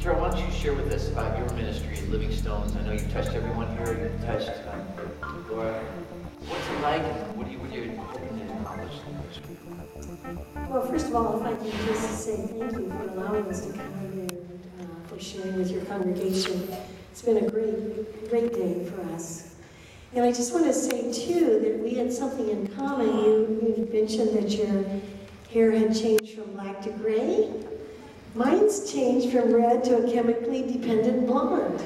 Terrell, why don't you share with us about your ministry at Living Stones? I know you've touched everyone here. You've touched Laura. What's it like, and what are you hoping to accomplish? Well, first of all, if I can just say thank you for allowing us to come here and for sharing with your congregation. It's been a great day for us. And I just want to say, too, that we had something in common. You mentioned that your hair had changed from black to gray. Mine's changed from red to a chemically dependent blonde.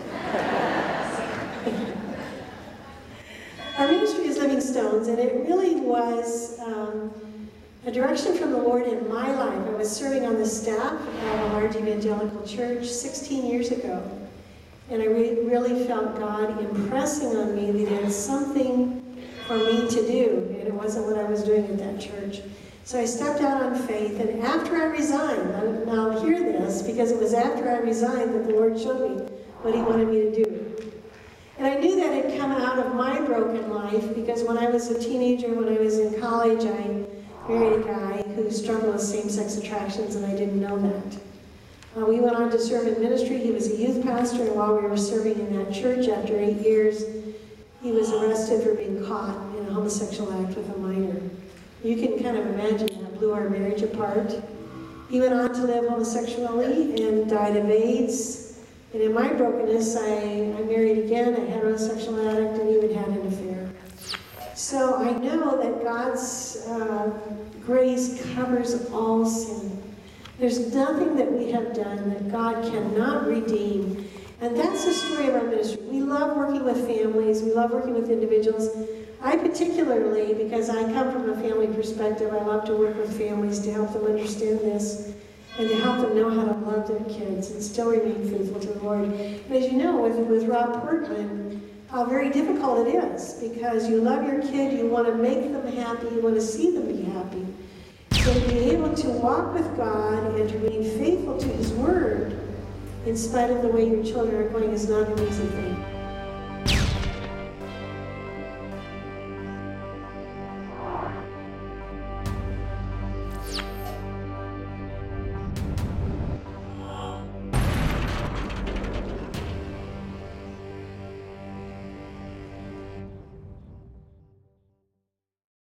Our ministry is Living Stones, and it really was a direction from the Lord in my life. I was serving on the staff of a large evangelical church 16 years ago, and I really felt God impressing on me that He had something for me to do, and it wasn't what I was doing at that church. So I stepped out on faith, and after I resigned, now hear this, because it was after I resigned that the Lord showed me what He wanted me to do. And I knew that had come out of my broken life, because when I was a teenager, when I was in college, I married a guy who struggled with same-sex attractions, and I didn't know that. We went on to serve in ministry. He was a youth pastor, and while we were serving in that church, after 8 years, he was arrested for being caught in a homosexual act with a minor. You can kind of imagine that blew our marriage apart. He went on to live homosexually and died of AIDS. And in my brokenness, I married again, a heterosexual addict, and even had an affair. So I know that God's grace covers all sin. There's nothing that we have done that God cannot redeem. And that's the story of our ministry. We love working with families. We love working with individuals. I particularly, because I come from a family perspective, I love to work with families to help them understand this and to help them know how to love their kids and still remain faithful to the Lord. And as you know, with Rob Portman, how very difficult it is, because you love your kid, you want to make them happy, you want to see them be happy. So to be able to walk with God and to remain faithful to His Word in spite of the way your children are going is not an easy thing.